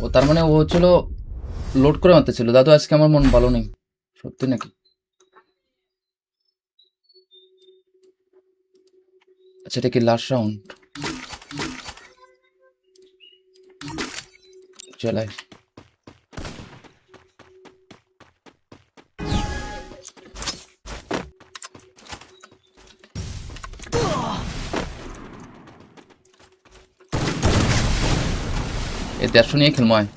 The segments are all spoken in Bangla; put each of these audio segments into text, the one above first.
ও তার মানে ও হচ্ছিল লোড করে মারতেছিল। দাদু আজকে আমার মন ভালো নেই। সত্যি নাকি? আচ্ছা, এটা কি লাস্ট রাউন্ড? চলাই। এ 150 নিয়ে খেলবো আয়।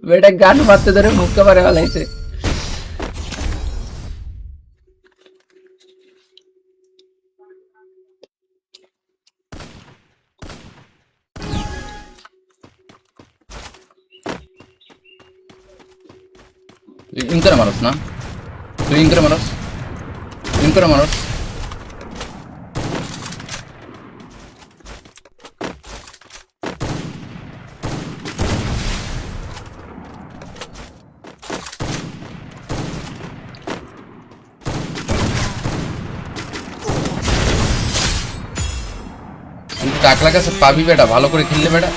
বেটা গান মারতে ধরে মুখকে মারে ফেলাইছে। তুই ইন করে মারস না? তুই ইন করে মারস? ইন করে মারস? তুই টাকলা কাছে পাবি বেটা, ভালো করে খেললে বেটা।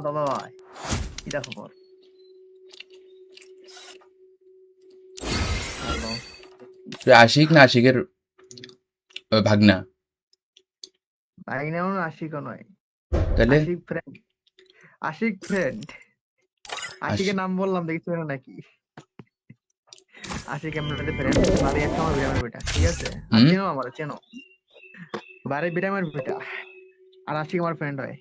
দাদা ভাই, কিটা খবর? হ্যালো। তুই আশিক না আশিকের ভাগনা? ভাই নেমন আশিকও নয়। তাহলে আশিক ফ্রেন্ড। আশিক ফ্রেন্ড। আশিকের নাম বললাম দেখছো নাকি? আশিক এমনিতে ফ্রেন্ড। বাড়ি একটা আমার বিরামের বেটা, ঠিক আছে? আর হুম, চেনো আমার, চেনো। বাড়ি বিরামের বেটা। আর আশিক আমার ফ্রেন্ড হয়।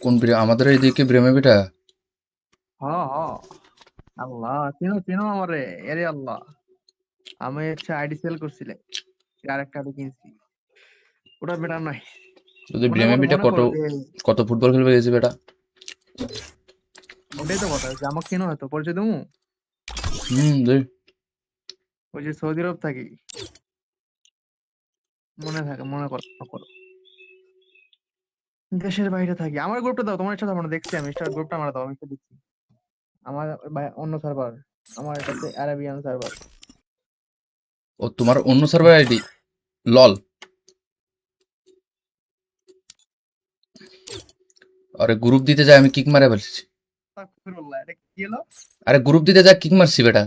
কোন আমাদের এইদিকে ব্রেমে বেটা? হ হ। আল্লাহ, চেনো চেনো আমারে। এরে আল্লাহ। আমি হচ্ছে আইডি সেল করছিলে। আর একটা আইডি কিনছি। ওটা বেটার নয়। তোদের মনে ব্রেমে করো, বেটা মনে কত করো যে কত ফুটবল খেলবে গেছে বেটা। ওটাই তো কথা, যে আমাকে চেনো হয়তো, পরিচয় দেবো। দে। ওই যে সৌদি আরব থাকি। মনে থাকে, মনে করো করো। দেশের বাইরে থাকি। আমার গ্রুপটা দাও, তোমার ইচ্ছা থাকবে না, দেখছি আমি স্টার গ্রুপটা আমার দাও, আমি একটু দেখছি। আমার অন্য সার্ভার। আমার এটা হচ্ছে আরাবিয়ান সার্ভার। ও তোমার অন্য সার্ভার আইডি? লল। আরে গ্রুপ দিতে যায় আমি কিক মারে ফেলছি। আস্তাগফিরুল্লাহ, এটা কি হলো? আরে গ্রুপ দিতে যা কিক মারছি বেটা।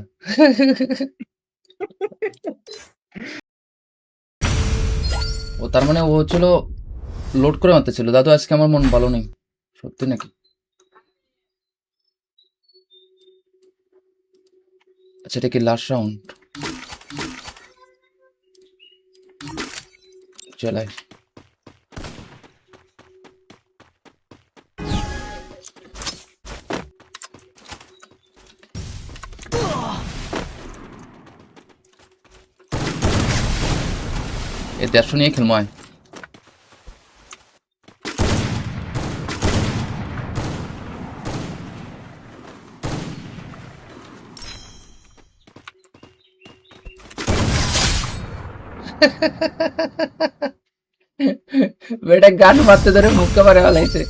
ও তার মানে ও হচ্ছিল লোড করে মারতেছিল। দাদু আজকে আমার মন ভালো নেই। সত্যি নাকি? আচ্ছা, এটা কি লাস্ট রাউন্ড? চলাই। এ 150 নিয়ে খেলবো আয়। বেটা গান মারতে ধরে মুখকে মারে ফেলাইছে।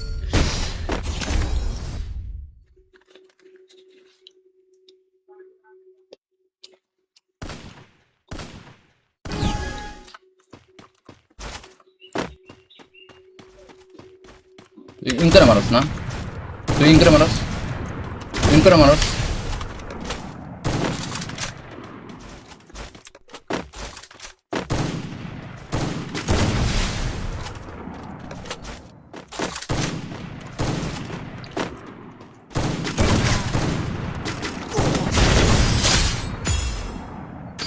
তুই ইন করে মারস না? তুই ইন করে মারস? ইন করে মারস?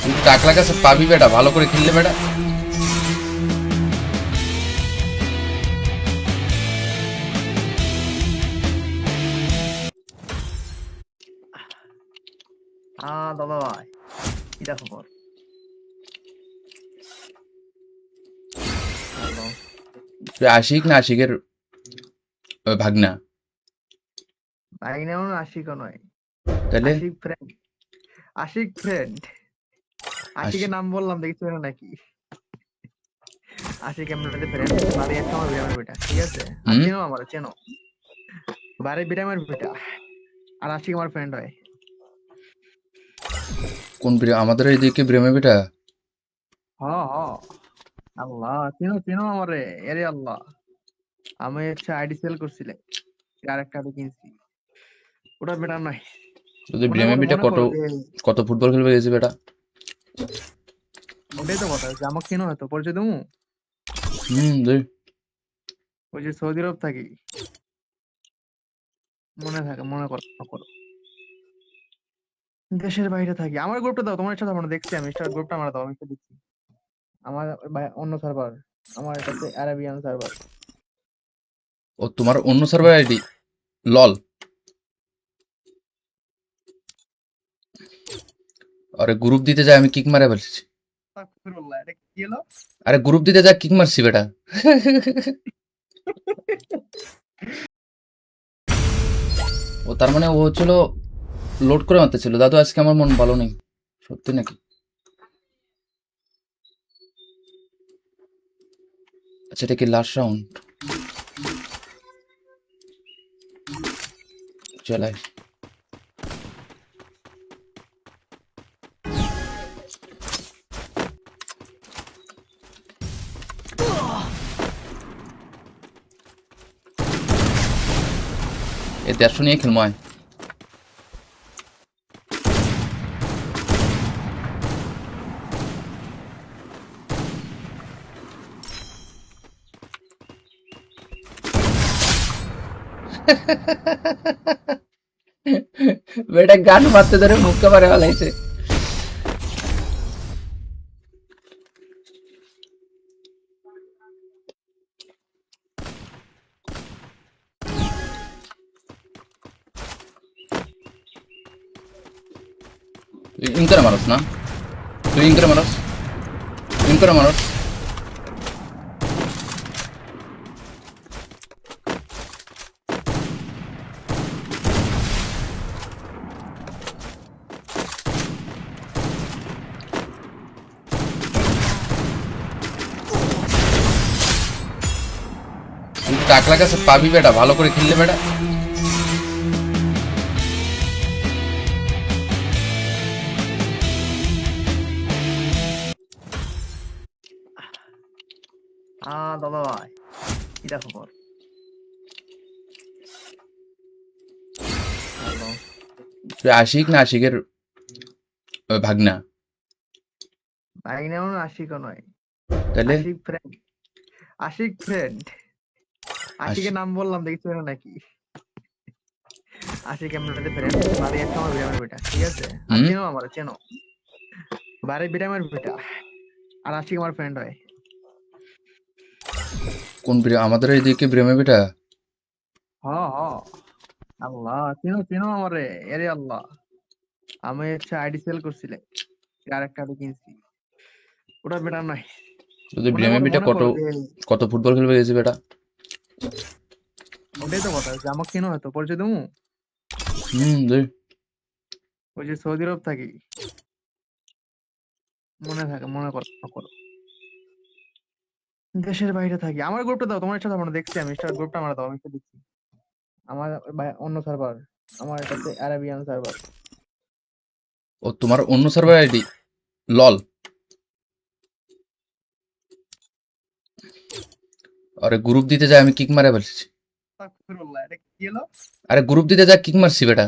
তুই টাকলা কাছে পাবি বেটা, ভালো করে খেললে বেটা। দাদা ভাই, কিটা খবর? হ্যালো। তুই আশিক না আশিকের ভাগনা? ভাই নেমন আশিকও নয়। তাহলে আশিক ফ্রেন্ড। আশিক ফ্রেন্ড। আশিকের নাম বললাম দেখি চেনো নাকি? আশিক এমনিতে ফ্রেন্ড, বাড়ি একটা আমার বিরামের বেটা, ঠিক আছে? আর হুম। চেনো আমার, চেনো, বাড়ি বিরামের বেটা। আর আশিক আমার ফ্রেন্ড হয়। কোন আমাদের এইদিকে ব্রেমে বেটা? হ হ, আল্লাহ, চিনো চিনো আমারে, এরে আল্লাহ। আমি আইডি সেল করছিলে, আর একটা আইডি কিনছি। ওটা বেটা নয়। যদি মনে ব্রেমে করো, বেটা মনে কত করো যে কত ফুটবল খেলবে গেছে বেটা? ওটাই তো কথা, যে আমাকে চিনো হয়তো, পরিচয় দেবো। দে। ওই যে সৌদি আরব থাকি, মনে থাকে, মনে করো, মনে করো। দেশের বাইরে থাকি। আমার গ্রুপটা দাও, তোমার সাথে আমরা দেখছি, আমি গ্রুপটা আমার দাও, আমি একটু দেখছি। আমার অন্য সার্ভার, আমার এটা হচ্ছে আরাবিয়ান সার্ভার। ও তোমার অন্য সার্ভার আইডি? লল। আরে গ্রুপ দিতে যায় আমি কিক মারা ফেলছি। আস্তাগফিরুল্লাহ, এটা কি হলো? আরে গ্রুপ দিতে যায় কিক মারছি বেটা। ও তার মানে ও হচ্ছিল লোড করে মারতে ছিল। দাদু আজকে আমার মন ভালো নেই। সত্যি নাকি? আচ্ছা, এটা কি লাস্ট রাউন্ড? চলাই। এ 150 নিয়ে খেলবো আয়। বেটা গান মারতে ধরে মুখকে মারে ফেলাইছে। তুই ইন করে মারস না? তুই ইন করে মারস? ইন করে মারস? তুই টাকলা কাছে পাবি বেটা, ভালো করে খেললে বেটা। দাদা ভাই, কি দেখো খবর? হ্যালো। তুই আশিক না আশিকের ভাগনা? ভাই নাম আশিকও নয়। তাহলে আশিক ফ্রেন্ড। আশিক ফ্রেন্ড। আশিকের আশিক। নাম বললাম দেখি চেনো নাকি? আশিক এমনিতে ফ্রেন্ড, বাড়ি একটা আমার বিরামের বেটা, ঠিক আছে? আর হুম। চেনো আমার, চেনো, বাড়ি বিরামের বেটা। আর আশিক আমার ফ্রেন্ড হয়। কোন আমাদের এইদিকে ব্রেমে বেটা? হ হ, আল্লাহ, চিনো চিনো আমারে, এরে আল্লাহ। আমি আইডি সেল করছিলে, আর একটা আইডি কিনছি। ওটা বেটা নয়। যদি মনে ব্রেমে করো, বেটা মনে কত করো যে কত ফুটবল খেলবে গেছে বেটা? ওটাই তো কথা, যে আমাকে চিনো হয়তো, পরিচয় দেবো। দে। ওই যে সৌদি আরব থাকি, মনে থাকে, মনে করো, মনে করো। দেশের বাইরে থাকি। আমার গ্রুপটা দাও, তোমার সাথে আমরা দেখছি, আমি গ্রুপটা আমার দাও, আমি একটু দেখছি। আমার অন্য সার্ভার, আমার এটা হচ্ছে আরাবিয়ান সার্ভার। ও তোমার অন্য সার্ভার আইডি? লল। আরে গ্রুপ দিতে যায় আমি কিক মারা ফেলছি। আস্তাগফিরুল্লাহ, এটা কি হলো? আরে গ্রুপ দিতে যায় কিক মারছি বেটা।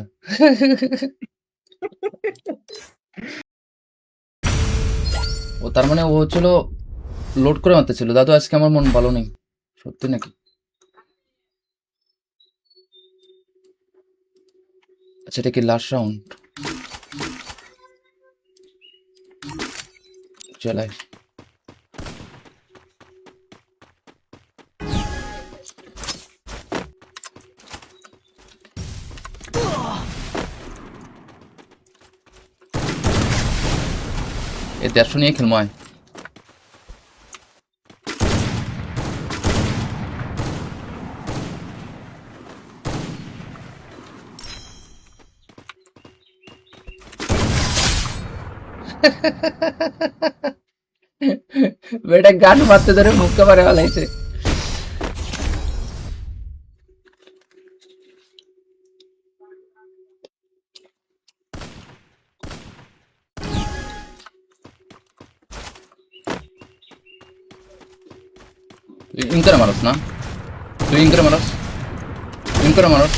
ও তার মানে ও হচ্ছিল লোড করে মারতে ছিল। দাদু আজকে আমার মন ভালো নেই। সত্যি নাকি? আচ্ছা, এটা কি লাস্ট রাউন্ড? চলাই। এ 150 নিয়ে খেলবো আয়। বেটা গান মারতে ধরে মুখকে মারে ফেলাইছে। তুই ইন করে মারস না, তুই ইন করে মারস, ইন করে মারস।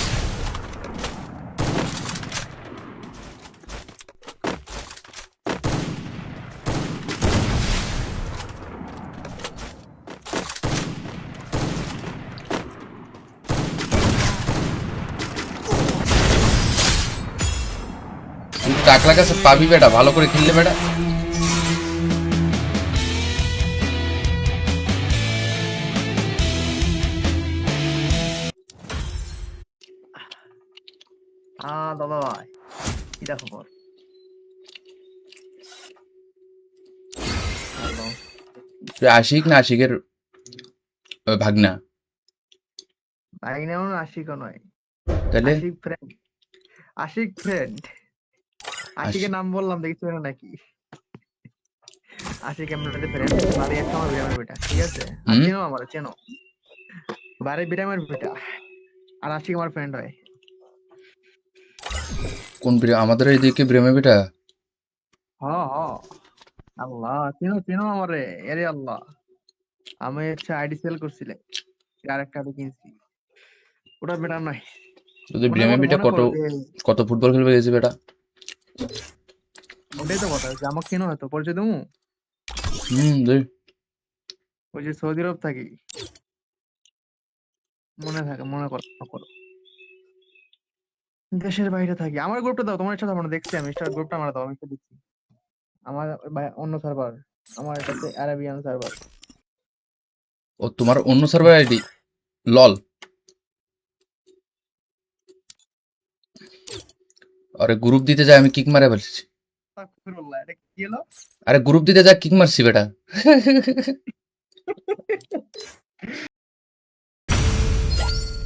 তুই টাকলা কাছে পাবি বেটা, ভালো করে খেললে বেটা। দাদা ভাই, কি খবর? হ্যালো। তুই আশিক না আশিকের ভাগনা? ভাই নেমন আশিকও নয়, তাহলে আশিক ফ্রেন্ড, আশিক ফ্রেন্ড। আশিকের নাম বললাম দেখছো না নাকি? আশিক এমনিতে ফ্রেন্ড, বাড়ি একটা আমার বিরামের বেটা, ঠিক আছে? আর হুম, চেনো আমার, চেনো, বাড়ি বিরামের বেটা। আর আশিক আমার ফ্রেন্ড হয়। কোন আমাদের এইদিকে ব্রেমে বেটা? হ হ, আল্লাহ, চেনো চেনো আমারে, এরে আল্লাহ। আমি আইডি সেল করছিলে, আর একটা আইডি কিনছি। ওটা বেটার নয়। তোদের মনে ব্রেমে করো, বেটা মনে কত করো যে কত ফুটবল খেলবে গেছে বেটা। ওটাই তো কথা, যে আমাকে চেনো হয়তো, পরিচয় দেবো। দে। ওই যে সৌদি আরব থাকি, মনে থাকে, মনে করো, মনে করো। দেশের বাইরে থাকি। আমার গ্রুপটা দাও, তোমার ইচ্ছা থাকবে না, দেখছি আমি স্টার গ্রুপটা আমার দাও, আমি একটু দেখছি। আমার অন্য সার্ভার, আমার এটা হচ্ছে আরাবিয়ান সার্ভার। ও তোমার অন্য সার্ভার আইডি? লল। আরে গ্রুপ দিতে যায় আমি কিক মারে ফেলছি। আস্তাগফিরুল্লাহ, এটা কি হলো? আরে গ্রুপ দিতে যা কিক মারছি বেটা।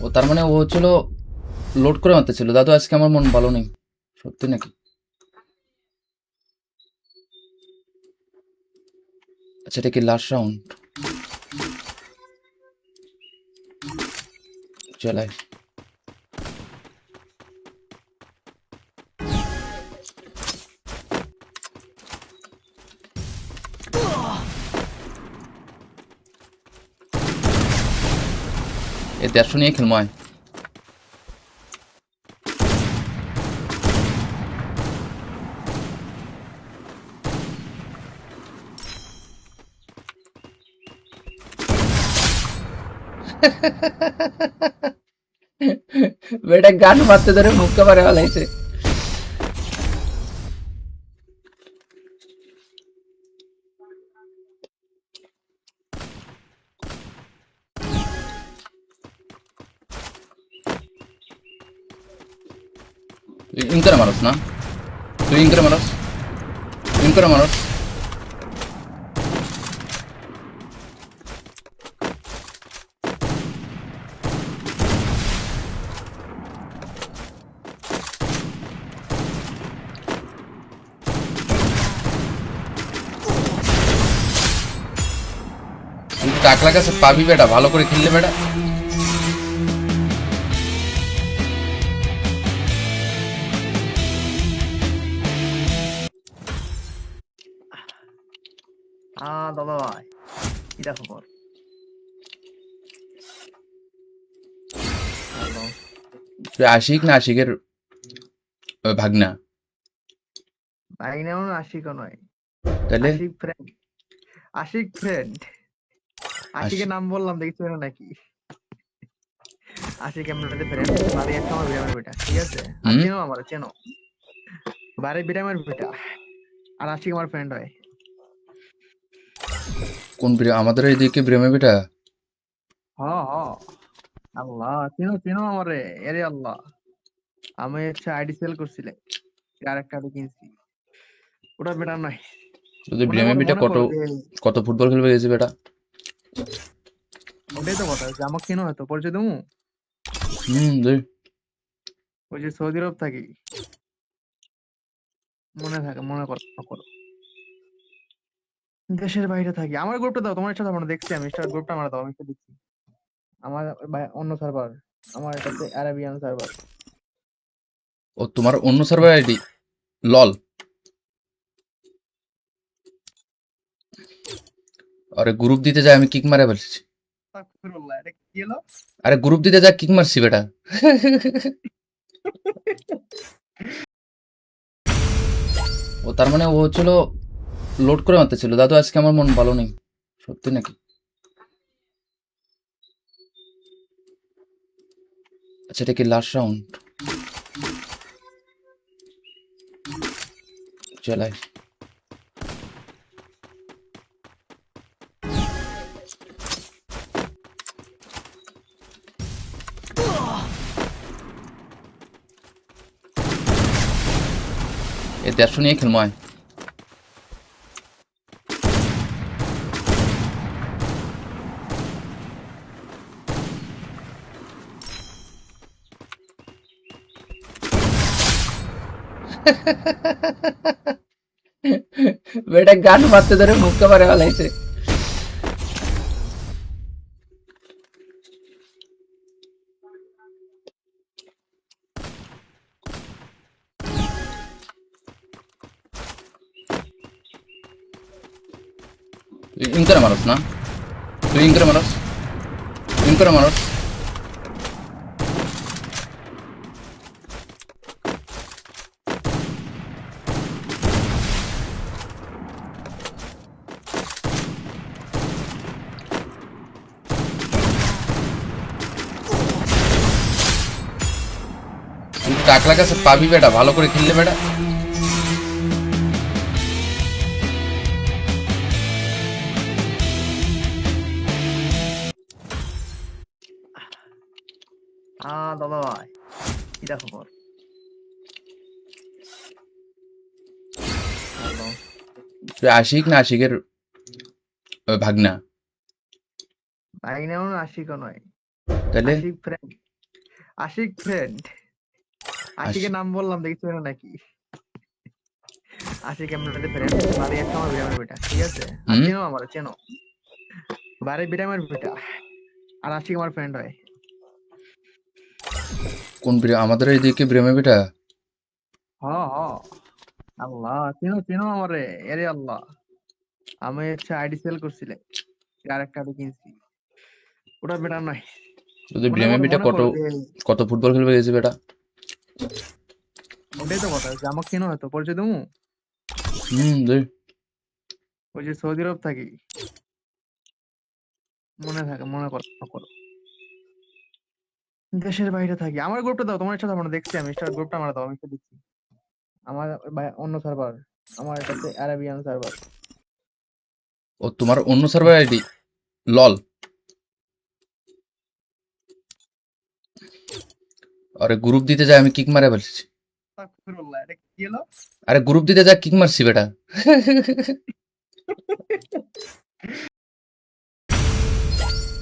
ও তার মানে ও হচ্ছিল লোড করে মারতে ছিল। দাদু আজকে আমার মন ভালো নেই। সত্যি নাকি? আচ্ছা, এটা কি লাস্ট রাউন্ড? চলাই। এ 150 নিয়ে খেলবো আয়। বেটা গান মারতে ধরে মুখকে মারে ফেলাইছে। তুই ইন করে মারস না, তুই ইন করে মারস, ইন করে মারস। তুই টাকলা কাছে পাবি বেটা, ভালো করে খেললে বেটা। দাদা ভাই, কি খবর? হ্যালো। তুই আশিক না আশিকের ভাগনা? ভাই নেমন আশিকও নয়, তাহলে আশিক ফ্রেন্ড, আশিক ফ্রেন্ড। আশিকের নাম বললাম দেখছো না নাকি? আশিক এমনিতে ফ্রেন্ড, বাড়ি একটা আমার বিরামের বেটা, ঠিক আছে? আর হুম, চেনো আমার, চেনো, বাড়ি বিরামের বেটা। আর আশিক আমার ফ্রেন্ড হয়। কোন আমাদের এইদিকে ব্রেমে বেটা? হ হ, আল্লাহ, চেনো চেনো আমারে, এরে আল্লাহ। আমি আইডি সেল করছিলে, আর একটা আইডি কিনছি। ওটা বেটার নয়। তোদের মনে ব্রেমে করো, বেটা মনে কত করো যে কত ফুটবল খেলবে গেছে বেটা। ওটাই তো কথা, যে আমাকে চেনো হয়তো, পরিচয় দেবো। দে। ওই যে সৌদি আরব থাকি, মনে থাকে, মনে করো, মনে করো। দেশের বাইরে থাকি। আমার গ্রুপটা দাও, তোমার সাথে আমরা দেখছি, আমি স্টার গ্রুপটা আমার দাও, আমি একটু দেখছি। আমার অন্য সার্ভার, আমার এটা হচ্ছে অ্যারাবিয়ান সার্ভার। ও তোমার অন্য সার্ভার আইডি লল। আরে গ্রুপ দিতে যায় আমি কিক মারা ফেলছি। আস্তাগফিরুল্লাহ, এটা কি হলো? আরে গ্রুপ দিতে যায় কিক মারছি বেটা। ও তার মানে ও হচ্ছিল লোড করে মারতেছিল। দাদু আজকে আমার মন ভালো নেই। সত্যি নাকি? আচ্ছা এটা কি লাস্ট রাউন্ড? চলাই। এ 150 নিয়ে খেলবো আয়। বেটা গান মারতে ধরে মুখকে মারে ফেলাইছে। তুই ইন করে মারস না? তুই ইন করে মারস? ইন করে মারস? তুই টাকলা কাছে পাবি বেটা, ভালো করে খেললে বেটা। দাদা ভাই, কি দেখো খবর? হ্যালো। তুই আশিক না আশিকের ভাগনা? ভাই নেও না, আশিকও নয়। তাহলে আশিক ফ্রেন্ড, আশিক ফ্রেন্ড। আশিকের আশিক। নাম বললাম, দেখি চেনো নাকি? আশিক এমনিতে ফ্রেন্ড, বাড়ি একটা আমার বিরামের বেটা, ঠিক আছে? আর হুম? চেনো, আমার চেনো, বাড়ি বিরামের বেটা। আর আশিক আমার ফ্রেন্ড হয়। কোন আমাদের এইদিকে ব্রেমে বেটা? হ হ, আল্লাহ, চেনো চেনো আমারে, এরে আল্লাহ। আমি হচ্ছে আইডি সেল করছিলে, আর একটা আইডি কিনছি, ওটা বেটার নয়। তোদের মনে ব্রেমে করো বেটা মনে কত করো যে, কত ফুটবল খেলবে গেছে বেটা। ওটাই তো কথা, যে আমাকে চেনো হয়তো, পরিচয় দেবো। দে। ওই যে সৌদি আরব থাকি, মনে থাকে, মনে করো মনে করো। দেশের বাইরে থাকি। আমার গ্রুপটা দাও, তোমার সাথে আমরা দেখছি, আমি স্টার গ্রুপটা আমার দাও, আমি একটু দেখছি। আমার অন্য সার্ভার, আমার এটা হচ্ছে অ্যারাবিয়ান সার্ভার। ও তোমার অন্য সার্ভার আইডি লল। আরে গ্রুপ দিতে যায় আমি কিক মারা ফেলছি। আস্তাগফিরুল্লাহ, এটা কি হলো? আরে গ্রুপ দিতে যায় কিক মারছি বেটা।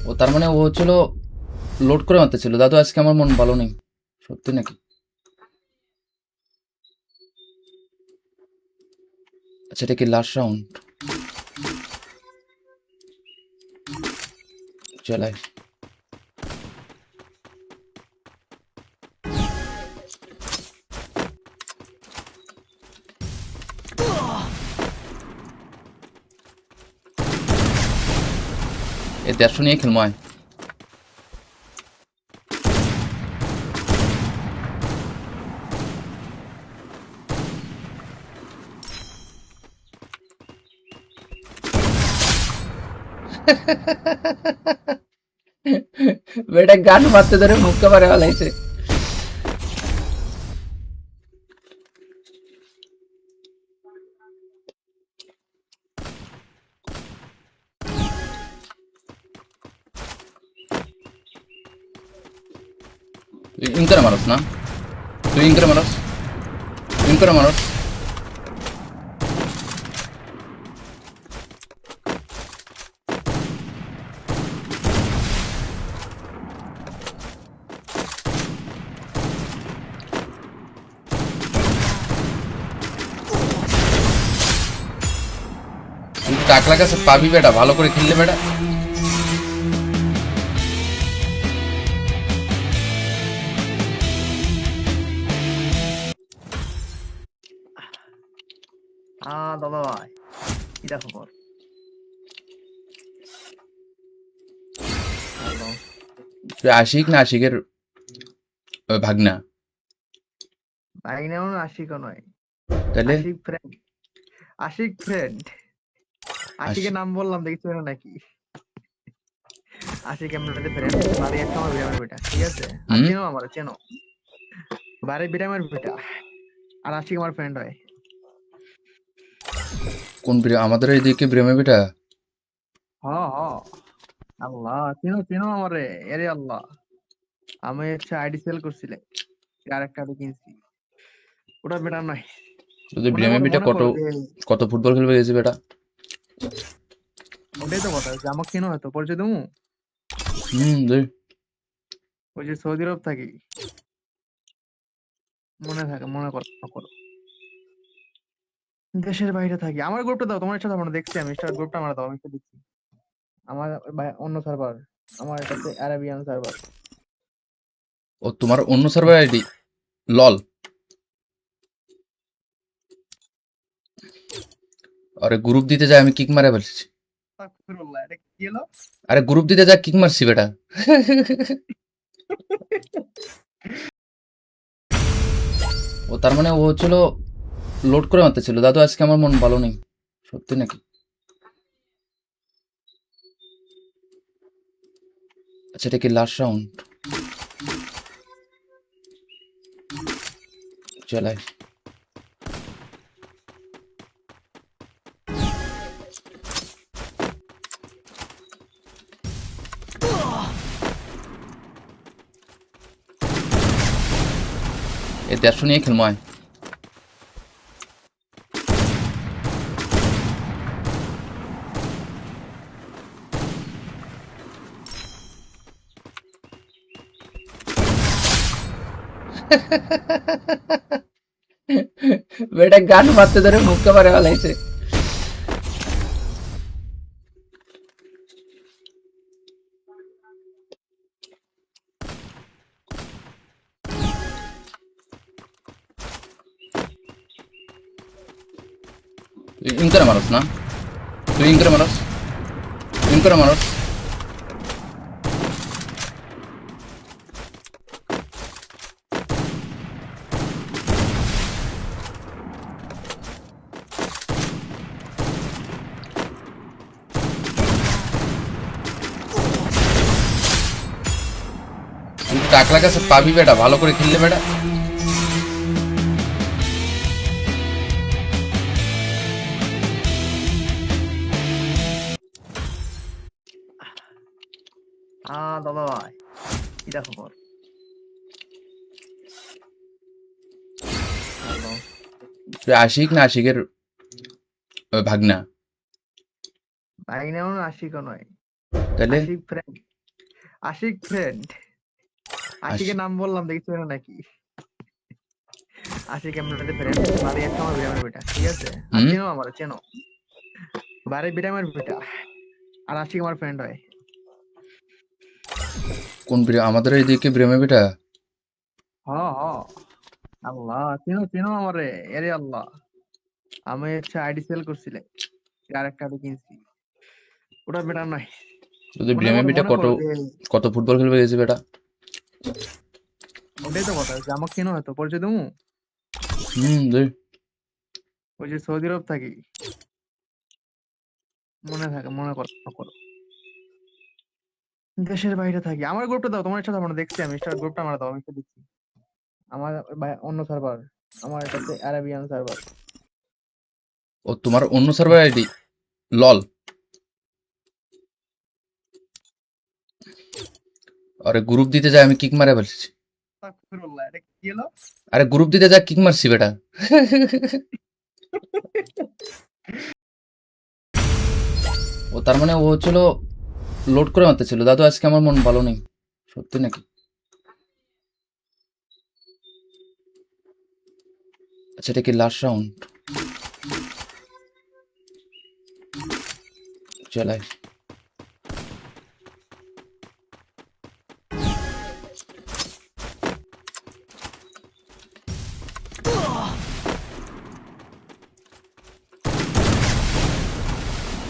ও তার মানে ও হচ্ছিল লোড করে মারতেছিল। দাদু আজকে আমার মন ভালো নেই। সত্যি নাকি? আচ্ছা এটা কি লাস্ট রাউন্ড? চলাই। এ 150 নিয়ে খেলবো আয়। বেটা গান মারতে ধরে মুখকে মারে ফেলাইছে। তুই ইন করে মারস না? তুই ইন করে মারস? ইন করে মারস? তুই টাকলা কাছে পাবি বেটা, ভালো করে খেললে বেটা। দাদা ভাই, কি খবর? হ্যালো। তুই আশিক না আশিকের ভাগনা? ভাগিনা মানে আশিকও নয়। তাহলে আশিক ফ্রেন্ড। আশিক ফ্রেন্ড। আশিকের নাম বললাম দেখছো না নাকি? আশিক এমনিতে ফ্রেন্ড। বাড়ি একটা আমার বিরামের বেটা, ঠিক আছে? আর হুম, চেনো আমার, চেনো। বাড়ি বিরামের বেটা। আর আশিক আমার ফ্রেন্ড হয়। কোন আমাদের এইদিকে ব্রেমে বেটা? হ হ। আল্লাহ, চেনো চেনো আমারে। এরে আল্লাহ, আমি আইডি সেল করছিলে, আর একটা কিনছি। ওটা বেটার নয়। যদি মনে ব্রেমে করো, বেটা মনে কত করো যে কত ফুটবল খেলবে গেছি বেটা। ওটাই তো কথা, যে আমাকে চেনো হয়তো, পরিচয় দেবো। দে। ওই যে সৌদি আরব থাকি, মনে থাকে, মনে করো করো। দেশের বাইরে থাকি। আমার গ্রুপটা দাও, তোমার ইচ্ছা থাকবে না, দেখছি আমি স্টার গ্রুপটা আমার দাও, আমি একটু দেখছি। আমার অন্য সার্ভার, আমার এটা হচ্ছে আরাবিয়ান সার্ভার। ও তোমার অন্য সার্ভার আইডি? লল। আরে গ্রুপ দিতে যায় আমি কিক মারা ফেলছি। আস্তাগফিরুল্লাহ, এটা কি হলো? আরে গ্রুপ দিতে যায় কিক মারছি বেটা। ও তার মানে ও হচ্ছিল লোড করে মারতে ছিল। দাদু আজকে আমার মন ভালো নেই। সত্যি নাকি? আচ্ছা, এটা কি লাস্ট রাউন্ড? চলাই। এ 150 নিয়ে খেলবো আয়। বেটা গান মারতে ধরে মুখে মারে ফেলাইছে। তুই ইন করে মারস না? তুই ইন করে মারস? ইন করে মারস? তুই টাকলা কাছে পাবি বেটা, ভালো করে খেললে বেটা। দাদা ভাই, কি খবর? হ্যালো। তুই আশিক না আশিকের ভাগনা? ভাগিনা মানে আশিকও নয়। তাহলে আশিক ফ্রেন্ড। আশিক ফ্রেন্ড। আশিকের নাম বললাম দেখছো না নাকি? আশিক এমনিতে ফ্রেন্ড। বাড়ি একটা আমার বিরামের বেটা, ঠিক আছে? আর হুম, চেনো আমার, চেনো। বাড়ি বিরামের বেটা। আর আশিক আমার ফ্রেন্ড হয়। কোন আমাদের এইদিকে ব্রেমে বেটা? হ হ। আল্লাহ, চেনো চেনো আমারে। এরে আল্লাহ, আমি আইডি সেল করছিলে, আর একটা কিনছি। ওটা বেটার নয়। যদি মনে ব্রেমে করো, বেটা মনে কত করো যে কত ফুটবল খেলবে গেছি বেটা। ওটাই তো কথা, যে আমাকে চেনো হয়তো, পরিচয় দেবো। দে। ওই যে সৌদি আরব থাকি, মনে থাকে, মনে করো করো। দেশের বাইরে থাকি। আমার গ্রুপটা দাও, তোমার ইচ্ছা থাকবে না, দেখছি আমি স্টার গ্রুপটা আমার দাও, আমি একটু দেখছি। আমার অন্য সার্ভার, আমার এটা হচ্ছে আরাবিয়ান সার্ভার। ও তোমার অন্য সার্ভার আইডি? লল। আরে গ্রুপ দিতে যায় আমি কিক মারা ফেলছি। আস্তাগফিরুল্লাহ, এটা কি হলো? আরে গ্রুপ দিতে যায় কিক মারছি বেটা। ও তার মানে ও হচ্ছিল লোড করে মারতে ছিল। দাদু আজকে আমার মন ভালো নেই। সত্যি নাকি? আচ্ছা, এটা কি লাস্ট রাউন্ড? চলাই।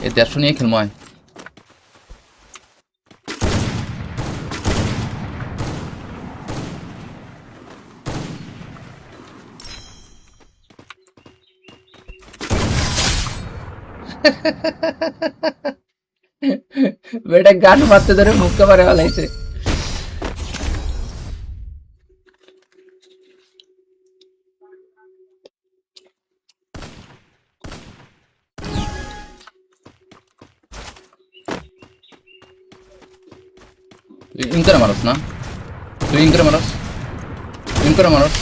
এ 150 নিয়ে খেলবো আয়। বেটা গান মারতে ধরে মুখকে মারে ফেলাইছে। তুই ইন করে মারস না, তুই ইন করে মারস, ইন করে মারস।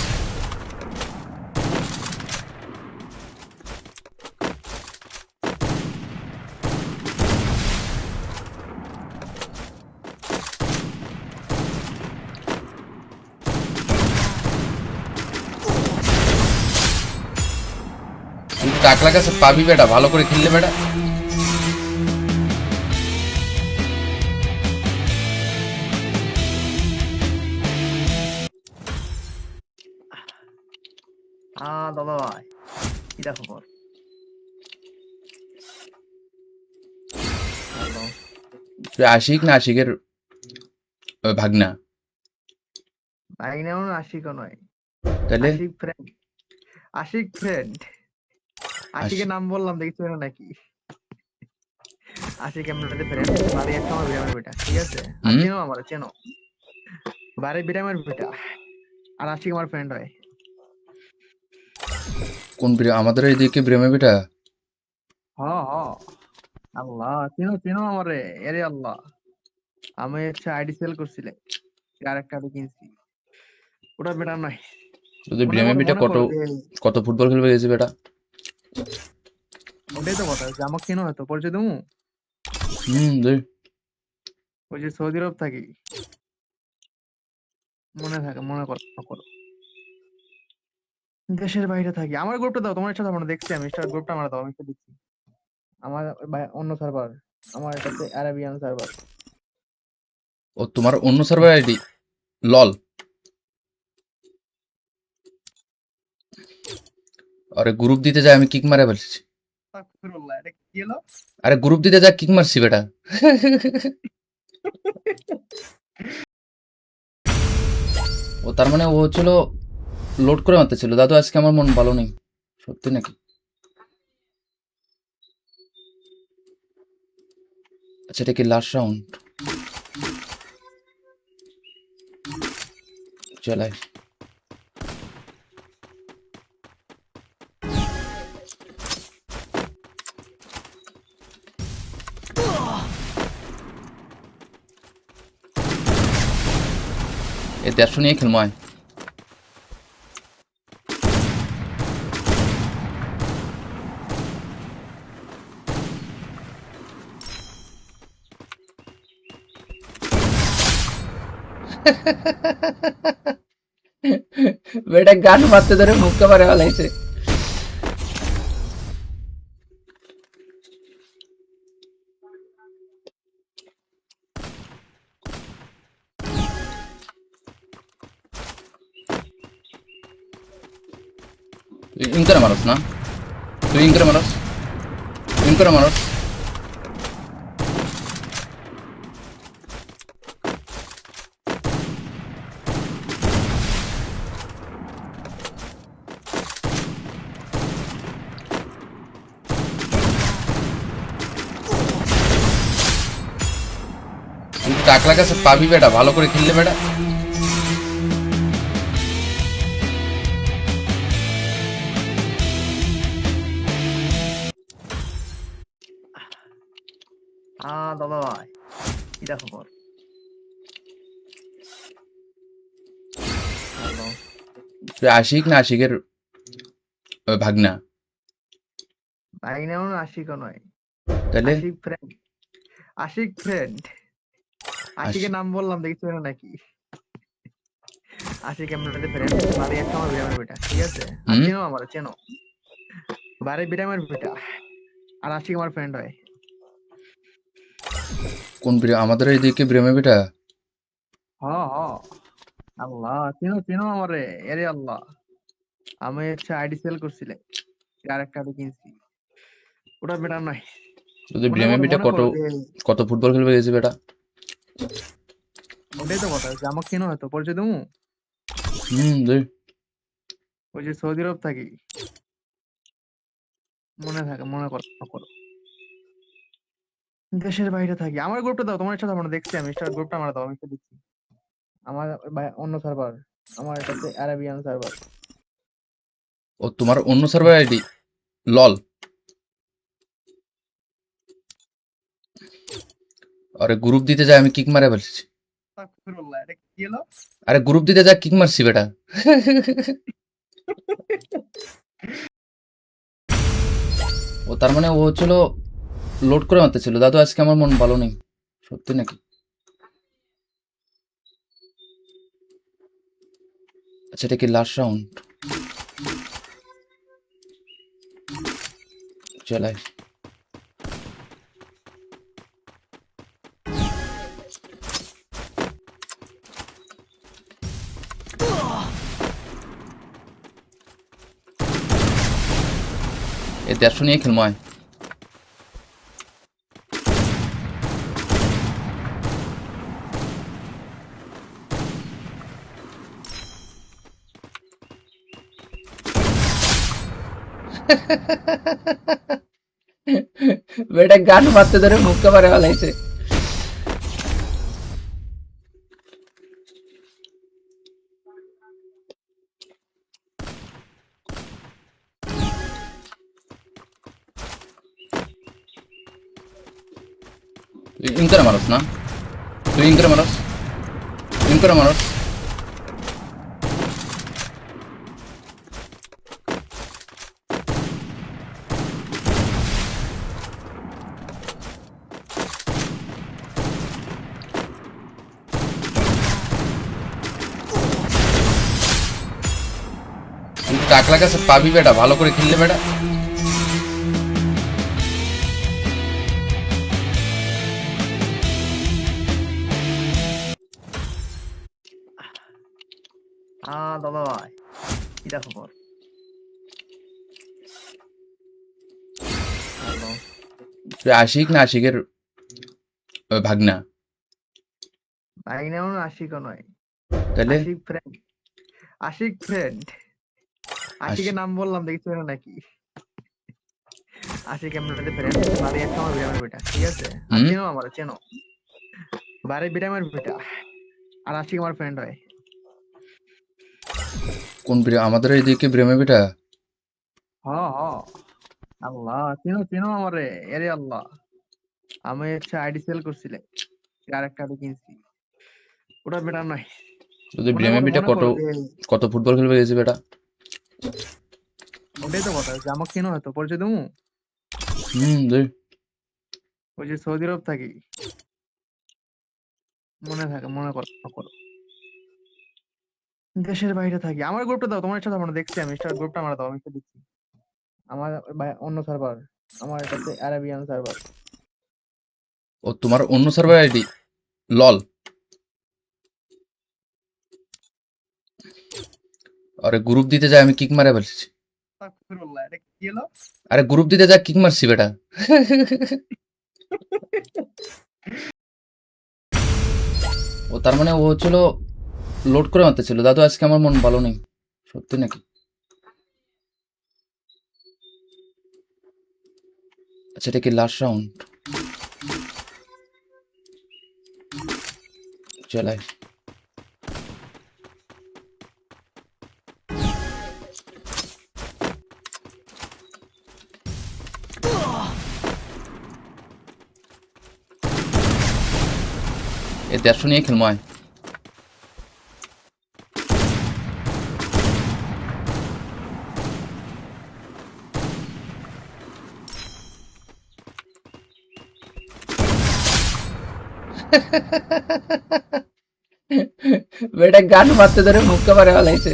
তুই টাকলা কাছে পাবি বেটা, ভালো করে খেললে বেটা। দাদা ভাই, কি দেখো খবর? হ্যালো। তুই আশিক না আশিকের ভাগনা? ভাই নেও না, আশিকও নয়। তাহলে আশিক ফ্রেন্ড, আশিক ফ্রেন্ড। আশিকের নাম বললাম দেখছো না নাকি? আশিক এমনিতে ফ্রেন্ড, বাড়ি একটা আমার বিরামের বেটা, ঠিক আছে? আর হুম, চেনো আমার, চেনো, বাড়ি বিরামের বেটা। আর আশিক আমার ফ্রেন্ড হয়। কোন আমাদের এইদিকে ব্রেমে বেটা? হ হ, আল্লাহ, চেনো চেনো আমারে, এরে আল্লাহ। আমি আইডি সেল করছিলে, আর একটা আইডি কিনছি, ওটা বেটা নয়। তোদের মনে ব্রেমে করো বেটা মনে কত করো যে কত ফুটবল খেলবে গেছে বেটা। ওটাই তো কথা, যে আমাকে চেনো হয়তো, পরিচয় দেবো। দেখ। ওই যে সৌদি আরব থাকি, মনে থাকে, মনে করো করো। দেশের বাইরে থাকি। আমার গ্রুপটা দাও, তোমার ইচ্ছা থাকবে না, দেখছি আমি গ্রুপটা আমার দাও, আমি একটু দেখছি। আমার অন্য সার্ভার, আমার এটা হচ্ছে আরাবিয়ান সার্ভার। ও তোমার অন্য সার্ভার আইডি? লল। আরে গ্রুপ দিতে যায় আমি কিক মারে ফেলছি। আস্তাগফিরুল্লাহ, এটা কি হলো? আরে গ্রুপ দিতে যা কিক মারছি বেটা। ও তার মানে ও হচ্ছিল লোড করে মারতে ছিল। দাদু আজকে আমার মন ভালো নেই। সত্যি নাকি? আচ্ছা, এটা কি লাস্ট রাউন্ড? চলাই। এ 150 নিয়ে খেলবো আয়। বেটা গান মারতে ধরে মুখকে মারে ফেলাইছে। তুই ইন করে মারস না, তুই ইন করে মারস, ইন করে মারস। তুই টাকলা কাছে পাবি বেটা, ভালো করে খেললে বেটা। দাদা ভাই, কি দেখো খবর? হ্যালো। তুই আশিক না আশিকের ভাগনা? ভাই নেও না, আশিকও নয়। তাহলে আশিক ফ্রেন্ড, আশিক ফ্রেন্ড। আশিকের নাম বললাম দেখছো না নাকি? আশিক এমনিতে ফ্রেন্ড, বাড়ি একটা আমার বিরামের বেটা, ঠিক আছে? আর হুম, চেনো আমার, চেনো, বাড়ি বিরামের বেটা। আর আশিক আমার ফ্রেন্ড হয়। আমাদের এইদিকে ব্রেমে বেটা। হ হ আল্লাহ, চিনো চিনো আমারে, এরে আল্লাহ। আমি আইডি সেল করছিলে, আর একটা আইডি কিনছি। ওটা বেটার নাই। যদি মনে ব্রেমে করো বেটা মনে কত করো যে কত ফুটবল খেলবে গেছি বেটা। ওটাই তো কথা, যে আমাকে চিনো হয়তো, পরিচয় দেবো। দে। ওই যে সৌদি আরব থাকি, মনে থাকে, মনে করো মনে করো। দেশের বাইরে থাকি। আমার গ্রুপটা দাও, তোমার ইচ্ছা থাকবে না, দেখছি আমি স্টার গ্রুপটা আমার দাও, আমি একটু দেখছি। আমার অন্য সার্ভার, আমার এটা হচ্ছে অ্যারাবিয়ান সার্ভার। ও তোমার অন্য সার্ভার আইডি লল। আরে গ্রুপ দিতে যায় আমি কিক মারে ফেলছি। আস্তাগফিরুল্লাহ, এটা কি হলো? আরে গ্রুপ দিতে যায় কিক মারছি বেটা। ও তার মানে ও হচ্ছিল লোড করে মারতেছিল। দাদু আজকে আমার মন ভালো নেই। সত্যি নাকি? আচ্ছা, এটা কি লাস্ট রাউন্ড? চলাই। এ 150 নিয়ে খেলবো আয়। বেটা গান মারতে ধরে মুখকে মারে ফেলাইছে। ইন করে মারস না? তুই ইন করে মারস? ইন করে মারস? তুই টাকলা কাছে পাবি বেটা, ভালো করে খেললে বেটা। দাদা ভাই, কিটা খবর? হ্যালো। তুই আশিক না আশিকের ভাগনা? ভাই নেও না, আশিকও নয়। তাহলে আশিক ফ্রেন্ড, আশিক ফ্রেন্ড। আশিকের নাম বললাম, দেখছো না নাকি? আশিক এমনিতে ফ্রেন্ড, বাড়ি একটা আমার বিরামের বেটা, ঠিক আছে? আর হুম চেনো আমার, চেনো, বাড়ি বিরামের বেটা। আর আশিক আমার ফ্রেন্ড হয়। আমাদের এইদিকে ব্রেমে বেটা। হ হ আল্লাহ, চিনো চিনো আমারে, এরে আল্লাহ। আমি আইডি সেল করছিলে, আর একটা আইডি কিনছি। ওটা বেটার নাই। যদি মনে ব্রেমে করো বেটা মনে কত করো যে কত ফুটবল খেলবে গেছি বেটা। ওটাই তো কথা, যে আমাকে চিনো হয়তো, পরিচয় দেবো। দে। ওই যে সৌদি আরব থাকি, মনে থাকে, মনে করো মনে করো। দেশের বাইরে থাকি। আমার গ্রুপটা দাও, তোমার ইচ্ছা থাকবে না, দেখছি আমি স্টার গ্রুপটা আমার দাও, আমি একটু দেখছি। আমার অন্য সার্ভার, আমার এটা হচ্ছে অ্যারাবিয়ান সার্ভার। ও তোমার অন্য সার্ভার আইডি লল। আরে গ্রুপ দিতে যায় আমি কিক মারে ফেলছি। আস্তাগফিরুল্লাহ, এটা কি হলো? আরে গ্রুপ দিতে যায় কিক মারছি বেটা। ও তার মানে ও হচ্ছিল লোড করে মারতেছিল। দাদু আজকে আমার মন ভালো নেই। সত্যি নাকি? আচ্ছা, এটা কি লাস্ট রাউন্ড? চলাই। এ 150 নিয়ে খেলবো আয়। বেটা গান মারতে ধরে মুখকে মারে ফেলাইছে।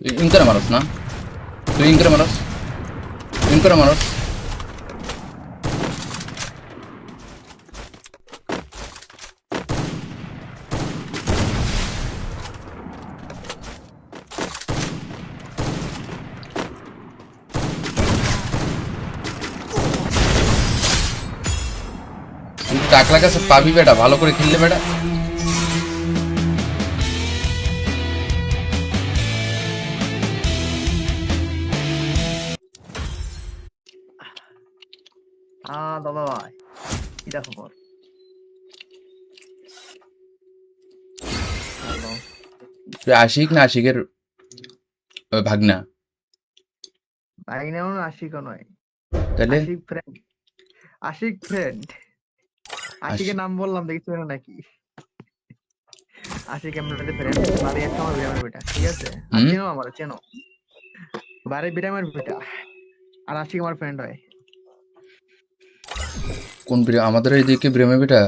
তুই ইন করে মারস না, তুই ইন করে মারস, ইন করে মারস। তুই টাকলা কাছে পাবি বেটা, ভালো করে খেললে বেটা। দাদা ভাই, কি দেখো খবর? হ্যালো। তুই আশিক না আশিকের ভাগনা? ভাই নেও না, আশিকও নয়। তাহলে আশিক ফ্রেন্ড, আশিক ফ্রেন্ড। আশিকের আশিক নাম বললাম, দেখি চেনো নাকি? আশিক এমনিতে ফ্রেন্ড, বাড়ি একটা আমার বিরামের বেটা, ঠিক আছে? আর হুম, চেনো, আমার চেনো, বাড়ি বিরামের বেটা। আর আশিক আমার ফ্রেন্ড হয়। কোন আমাদের এইদিকে ব্রেমে বেটা?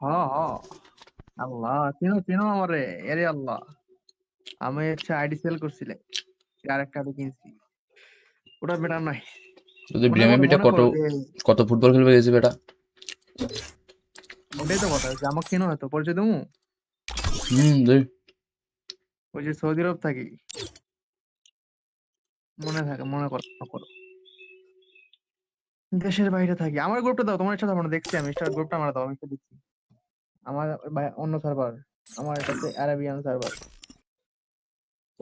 হ হ, আল্লাহ, চিনো চিনো আমারে, এরে আল্লাহ। আমি আইডি সেল করছিলে, আর একটা আইডি কিনছি। ওটা বেটা নয়। তোদের মনে ব্রেমে করো বেটা মনে কত করো যে কত ফুটবল খেলবে গেছে বেটা। ওটাই তো কথা, যে আমাকে চিনো হয়তো, পরিচয় দেবো। দেখ। ওই যে সৌদি আরব থাকি, মনে থাকে, মনে করো করো। দেশের বাইরে থাকি। আমার গ্রুপটা দাও, তোমার ইচ্ছা থাকবে না, দেখছি আমি গ্রুপটা আমার দাও, আমি একটু দেখছি। আমার অন্য সার্ভার, আমার এটা হচ্ছে আরাবিয়ান সার্ভার।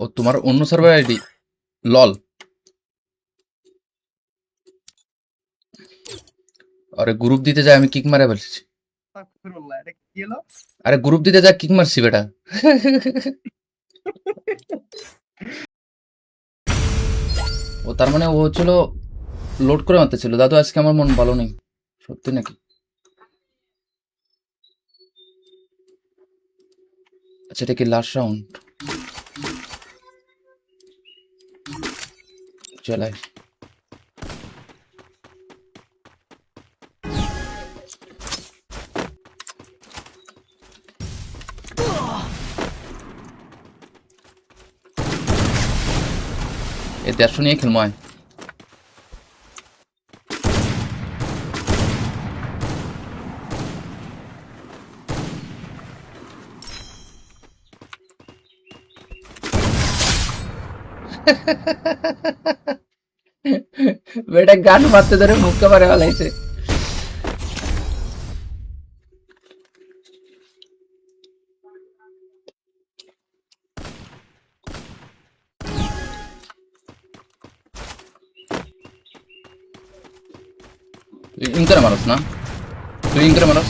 ও তোমার অন্য সার্ভার আইডি? লল। আরে গ্রুপ দিতে যায় আমি কিক মারে ফেলছি। আস্তাগফিরুল্লাহ, এটা কি হলো? আরে গ্রুপ দিতে যা কিক মারছি বেটা। ও তার মানে ও হচ্ছিল লোড করে মারতে ছিল। দাদু আজকে আমার মন ভালো নেই। সত্যি নাকি? আচ্ছা, এটা কি লাস্ট রাউন্ড? চলাই। এ 150 নিয়ে খেলবো আয়। বেটা গান মারতে ধরে মুখকে মারে ফেলাইছে। তুই ইন করে মারস না, তুই ইন করে মারস,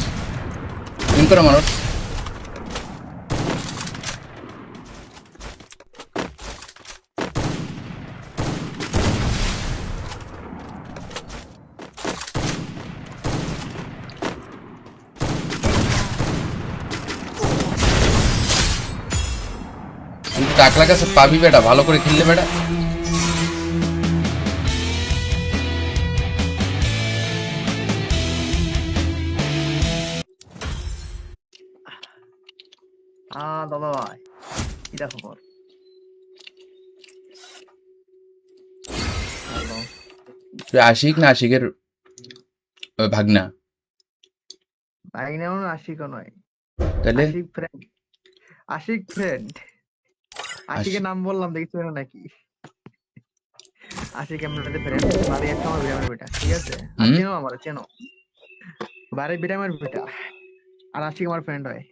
ইন করে মারস। তুই টাকলা কাছে পাবি বেটা, ভালো করে খেললে বেটা। দাদা ভাই, কি দেখো খবর? হ্যালো। তুই আশিক না আশিকের ভাগনা? ভাই নেও না, আশিকও নয়। তাহলে আশিক ফ্রেন্ড, আশিক ফ্রেন্ড। আশিকের নাম বললাম, দেখি চেনো নাকি? আশিক এমনিতে ফ্রেন্ড, বাড়ি একটা আমার বিরামের বেটা, ঠিক আছে? আর হুম, চেনো, আমার চেনো, বাড়ি বিরামের বেটা। আর আশিক আমার ফ্রেন্ড হয়।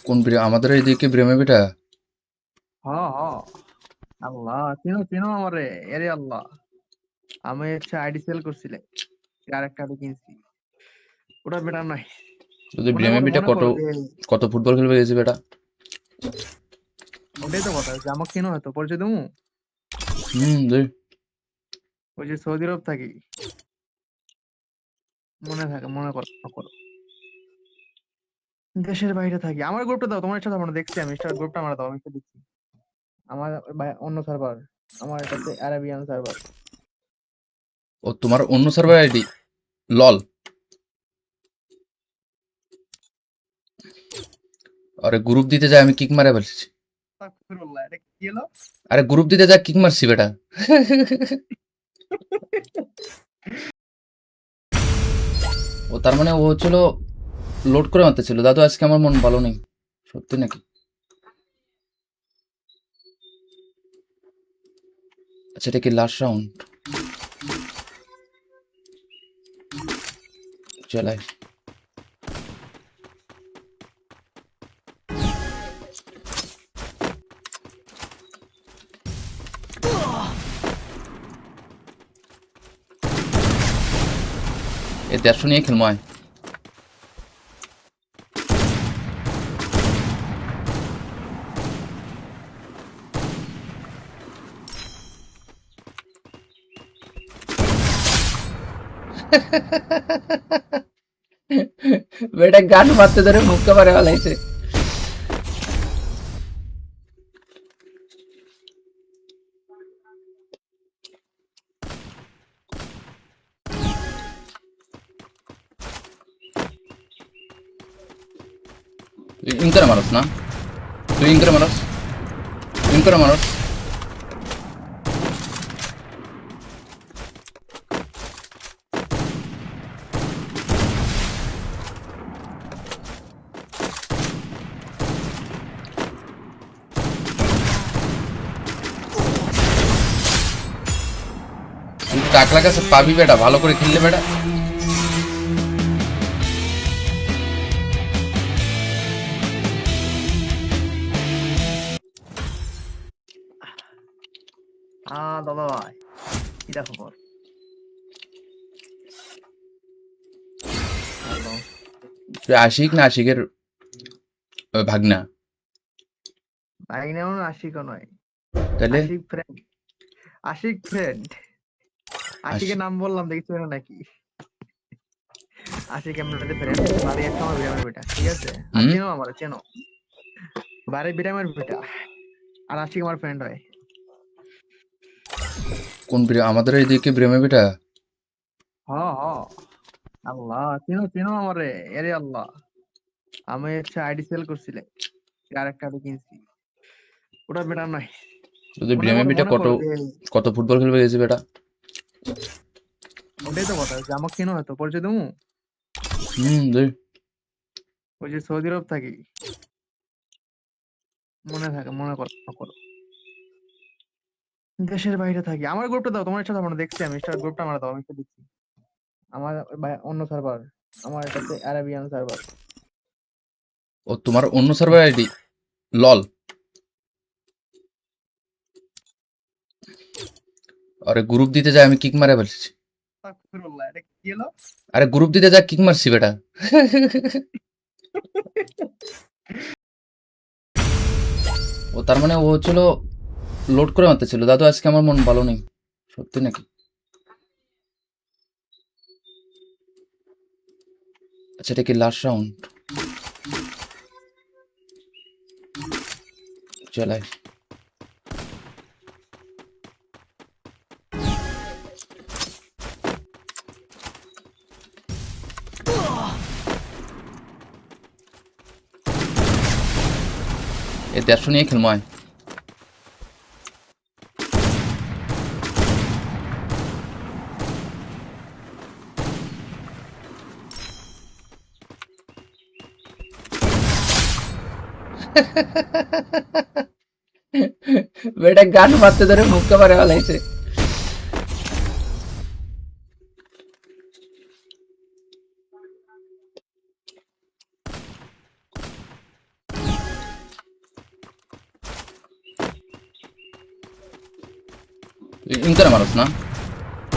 কোন আমাদের এইদিকে ব্রেমে বেটা? হ হ, আল্লাহ, চিনো চিনো আমারে, এরে আল্লাহ। আমি আইডি সেল করছিলে, আর একটা আইডি কিনছি। ওটা বেটা নয়। তোদের মনে ব্রেমে করো বেটা মনে কত করো যে কত ফুটবল খেলবে গেছে বেটা। ওটাই তো কথা, যে আমাকে চিনো হয়তো, পরিচয় দেবো। দেখ। ওই যে সৌদি আরব থাকি, মনে থাকে, মনে করো করো। দেশের বাইরে থাকি। আমার গ্রুপটা দাও, তোমার ইচ্ছা থাকবে না, দেখছি আমি গ্রুপটা আমার দাও, আমি একটু দেখছি। আমার অন্য সার্ভার, আমার এটা হচ্ছে আরাবিয়ান সার্ভার। ও তোমার অন্য সার্ভার আইডি? লল। আরে গ্রুপ দিতে যায় আমি কিক মারে ফেলছি। আস্তাগফিরুল্লাহ, এটা কি হলো? আরে গ্রুপ দিতে যা কিক মারছি বেটা। ও তার মানে ও হচ্ছিল লোড করে মারতেছিল। দাদু আজকে আমার মন ভালো নেই। সত্যি নাকি? আচ্ছা, এটা কি লাস্ট রাউন্ড? চলাই। এ 150 নিয়ে খেলবো আয়। বেটা গান মারতে ধরে মুখকে পারে ফেলাইছে। তুই ইন করে মারস না? তুই ইন করে মারস? ইন করে মারস? তুই টাকলা কাছে পাবি বেটা, ভালো করে খেললে বেটা। দাদা ভাই, কি খবর? হ্যালো। তুই আশিক না আশিকের ভাগনা? ভাগিনা আশিকও নয়, তাহলে আশিক ফ্রেন্ড। আশিক ফ্রেন্ড। আশিকের নাম বললাম, দেখছো না নাকি? আশিক এমনিতে ফ্রেন্ড, বাড়ি একটা আমার বিরামের বেটা, ঠিক আছে? আর হুম, চেনো আমার, চেনো, বাড়ি বিরামের বেটা। আর আশিক আমার ফ্রেন্ড হয়। কোন আমাদের এইদিকে ব্রেমে বেটা? হ হ, আল্লাহ, চিনো চিনো আমারে, এরে আল্লাহ। আমি আইডি সেল করছিলে, আর একটা আইডি কিনছি, ওটা বেটা নয়। যদি মনে ব্রেমে করো, বেটা মনে কত করো যে কত ফুটবল খেলবে গেছে বেটা। ওটাই তো কথা, যে আমাকে চিনো হয়তো, পরিচয় দেবো। দে। ওই যে সৌদি আরব থাকি, মনে থাকে, মনে করো, মনে করো। দেশের বাইরে থাকি, আমার গ্রুপটা দাও, তোমার ইচ্ছা থাকবে না, দেখছি আমি গ্রুপটা আমার দাও, আমি একটু দেখছি। আমার অন্য সার্ভার, আমার এটাতে আরাবিয়ান সার্ভার। ও তোমার অন্য সার্ভার আইডি? লল। আরে গ্রুপ দিতে যায় আমি কিক মারা ফেলছি। আস্তাগফিরুল্লাহ, এটা কি হলো? আরে গ্রুপ দিতে যা কিক মারছি বেটা। ও তার মানে ও হচ্ছিল লোড করে মারতেছিল। দাদু আজকে আমার মন ভালো নেই। সত্যি নাকি? আচ্ছা, এটা কি লাস্ট রাউন্ড? চলাই। এ 150 নিয়ে খেলবো আয়। বেটা গান মারতে ধরে মুখকে পারে ফেলাইছে। তুই ইন করে মারস না?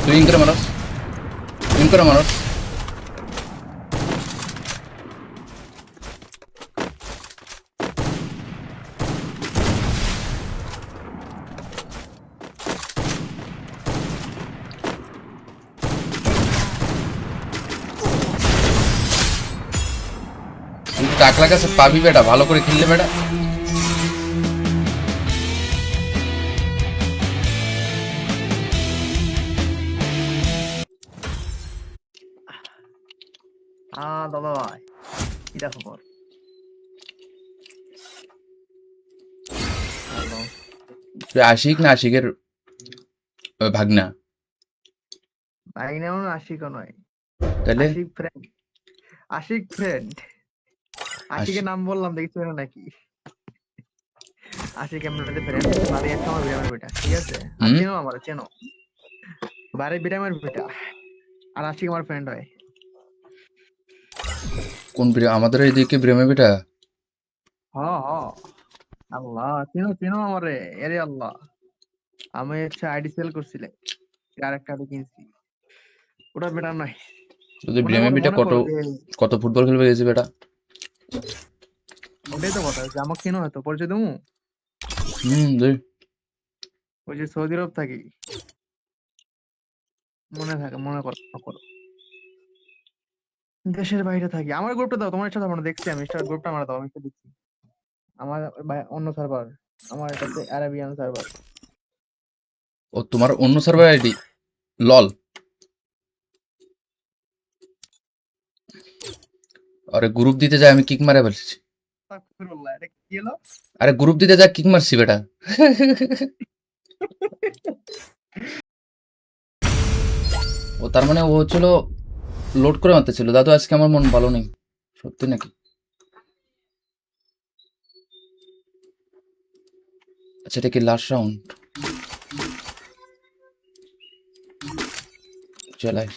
তুই ইন করে মারস? ইন করে মারস? তুই টাকলা কাছে পাবি বেটা, ভালো করে খেললে বেটা। দাদা ভাই, কি খবর? হ্যালো। তুই আশিক না আশিকের ভাগনা? ভাগিনা মানে আশিকও নয়। তাহলে আশিক ফ্রেন্ড। আশিক ফ্রেন্ড। আশিকের নাম বললাম দেখছো না নাকি? আশিক এমনিতে ফ্রেন্ড, বাড়ি একটা আমার বিরামের বেটা, ঠিক আছে? আর হুম, চেনো আমার, চেনো। বাড়ি বিরামের বেটা। আর আশিক আমার ফ্রেন্ড হয়। কোন আমাদের এইদিকে ব্রেমে বেটা? হ হ। আল্লাহ, চিনো চিনো আমারে। এরে আল্লাহ, আমি আইডি সেল করছিলে, আর একটা আইডি কিনছি। ওটা বেটার নয়। যদি মনে ব্রেমে করো, বেটা মনে কত করো যে কত ফুটবল খেলবে গেছে বেটা। ওটাই তো কথা, যে আমাকে চিনো হয়তো, পরিচয় দেবো। দেখ। ওই যে সৌদি আরব থাকি, মনে থাকে, মনে করো মনে করো। দেশের বাইরে থাকি। আমার গ্রুপটা দাও, তোমার ইচ্ছা দাও না, দেখছি আমি স্টার গ্রুপটা আমার দাও, আমি একটু দেখছি। আমার অন্য সার্ভার, আমার এটাতে আরাবিয়ান সার্ভার। ও তোমার অন্য সার্ভার আইডি? লল। আরে গ্রুপ দিতে যায় আমি কিক মারা ফেলছি। আস্তাগফিরুল্লাহ, এটা কি হলো? আরে গ্রুপ দিতে যা কিক মারছি বেটা। ও তার মানে ও হচ্ছিল লোড করে মারতে ছিল। দাদু আজকে আমার মন ভালো নেই। সত্যি নাকি? আচ্ছা, এটা কি লাস্ট রাউন্ড? চলাই।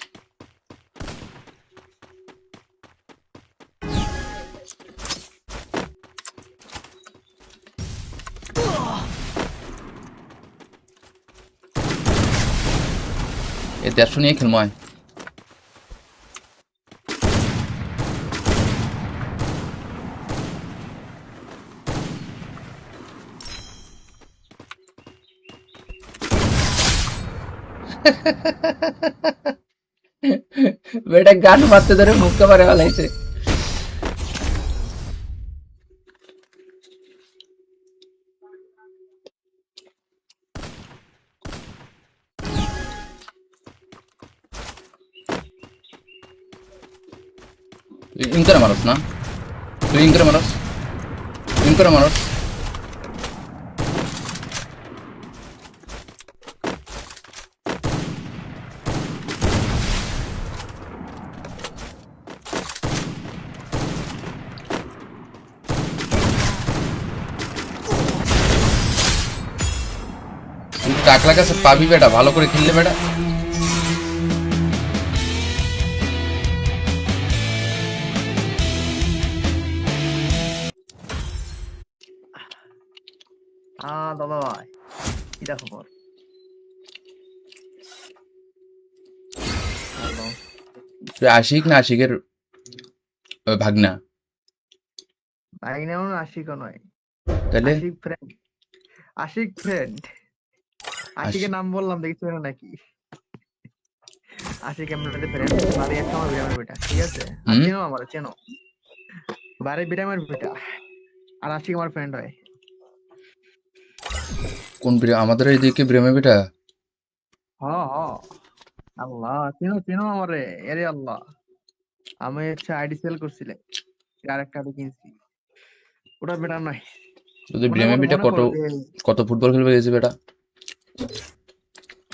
এ 150 নিয়ে খেলবো আয়। বেটা গান মারতে ধরে মুখকে মারে ফেলাইছে। তুই ইন করে মারস না? তুই ইন করে মারস? ইন করে মারস? তুই টাকলা কাছে পাবি বেটা, ভালো করে খেললে বেটা। দাদা ভাই, কি খবর? হ্যালো। তুই আশিক না আশিকের ভাগনা? ভাগিনা মানে আশিকও নয়। তাহলে আশিক ফ্রেন্ড। আশিক ফ্রেন্ড। আশিকের নাম বললাম দেখছো না নাকি? আশিক এমনিতে ফ্রেন্ড, বাড়ি একটা আমার বিরামের বেটা, ঠিক আছে? আর হুম, চেনো আমার, চেনো। বাড়ি বিরামের বেটা। আর আশিক আমার ফ্রেন্ড হয়। কোন আমাদের এইদিকে ব্রেমে বেটা? হ হ। আল্লাহ, চিনো চিনো আমারে। এরে আল্লাহ, আমি আইডি সেল করছিলে, আর একটা আইডি কিনছি। ওটা বেটার নয়। যদি মনে ব্রেমে করো, বেটা মনে কত করো যে কত ফুটবল খেলবে গেছে বেটা।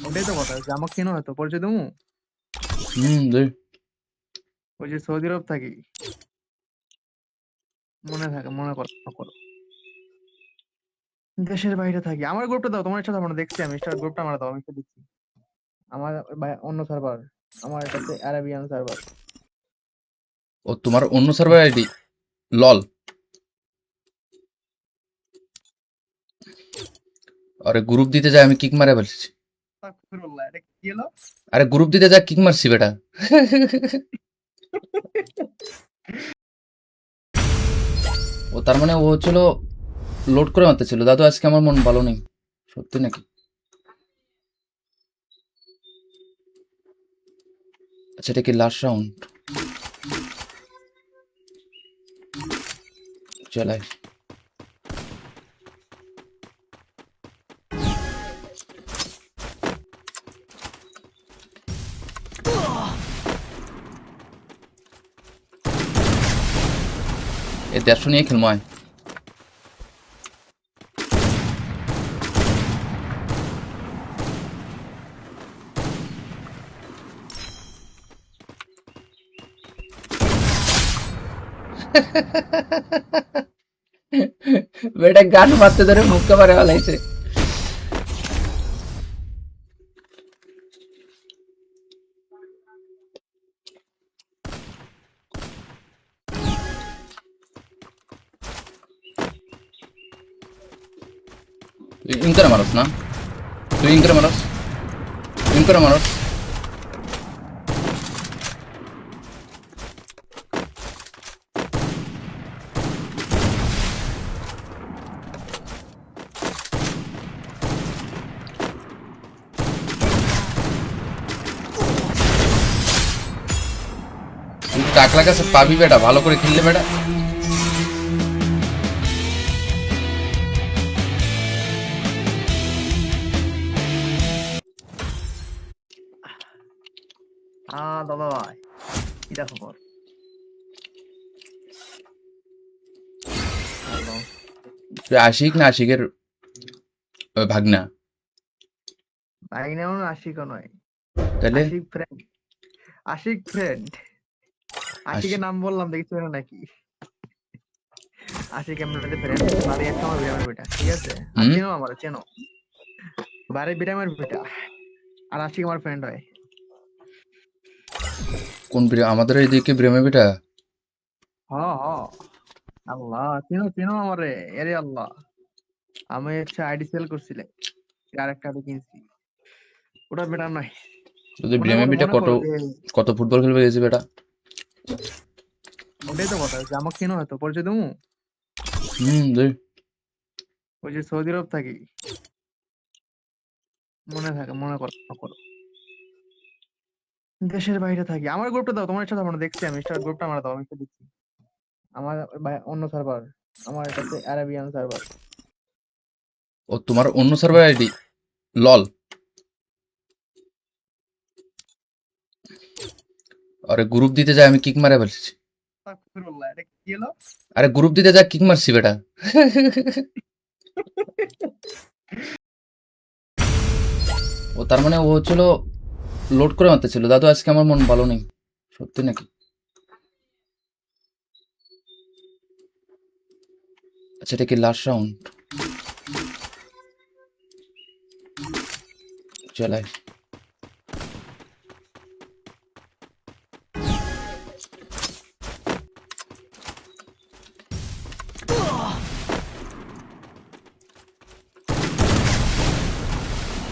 ওটাই তো কথা, যে আমাকে চিনো হয়তো, পরিচয় দেবো। দেখ। ওই যে সৌদি আরব থাকি, মনে থাকে, মনে করো মনে করো। দেশের বাইরে থাকি। আমার গ্রুপটা দাও, তোমার ইচ্ছা দাও না, দেখছি আমি স্টার গ্রুপটা আমার দাও, আমি একটু দেখছি। আমার অন্য সার্ভার, আমার এটাতে আরাবিয়ান সার্ভার। ও তোমার অন্য সার্ভার আইডি? লল। আরে গ্রুপ দিতে যায় আমি কিক মারা ফেলছি। আস্তাগফিরুল্লাহ, এটা কি হলো? আরে গ্রুপ দিতে যা কিক মারছি বেটা। ও তার মানে ও হচ্ছিল লোড করে মারতে ছিল। দাদু আজকে আমার মন ভালো নেই। সত্যি নাকি? আচ্ছা, এটা কি লাস্ট রাউন্ড? চলাই। এ 150 নিয়ে খেলবো আয়। বেটা গান মারতে ধরে মুখকে মারে ফেলাইছে। তুই ইন করে মারস না, তুই ইন করে মারস, ইন করে মারস। তুই টাকলা কাছে পাবি বেটা, ভালো করে খেললে বেটা। দাদা ভাই, কি দেখো খবর? হ্যালো। তুই আশিক না আশিকের ভাগনা? ভাই নেও না, আশিকও নয়। তাহলে আশিক ফ্রেন্ড, আশিক ফ্রেন্ড। আশিকের নাম বললাম দেখছো না নাকি? আশিক এমনিতে ফ্রেন্ড, বাড়ি একটা আমার বিরামের বেটা, ঠিক আছে? আর হুম, চেনো আমার, চেনো, বাড়ি বিরামের বেটা। আর আশিক আমার ফ্রেন্ড হয়। কোন আমাদের এইদিকে ব্রেমে বেটা? হ হ, আল্লাহ, চিনো চিনো আমারে, এরে আল্লাহ। আমি আইডি সেল করছিলে, আর একটা আইডি কিনছি। ওটা বেটা নয়। যদি মনে ব্রেমে করো, বেটা মনে কত করো যে কত ফুটবল খেলবে গেছি বেটা। ওটাই তো কথা, যে আমাকে চিনো হয়তো, পরিচয় দেবো। দে। ওই যে সৌদি আরব থাকি, মনে থাকে, মনে করো, মনে করো। দেশের বাইরে থাকি। আমার গ্রুপটা দাও, তোমার ইচ্ছা থাকবে না, দেখছি আমি গ্রুপটা আমার দাও, আমি একটু দেখছি। আমার অন্য সার্ভার, আমার এটা হচ্ছে আরাবিয়ান সার্ভার। ও তোমার অন্য সার্ভার আইডি? লল। আরে গ্রুপ দিতে যায় আমি কিক মারা ফেলছি। আস্তাগফিরুল্লাহ, এটা কি হলো? আরে গ্রুপ দিতে যায় কিক মারছি বেটা। ও তার মানে ও হচ্ছিল লোড করে মারতেছিল। দাদু আজকে আমার মন ভালো নেই। সত্যি নাকি? আচ্ছা, এটা কি লাস্ট রাউন্ড? চলাই।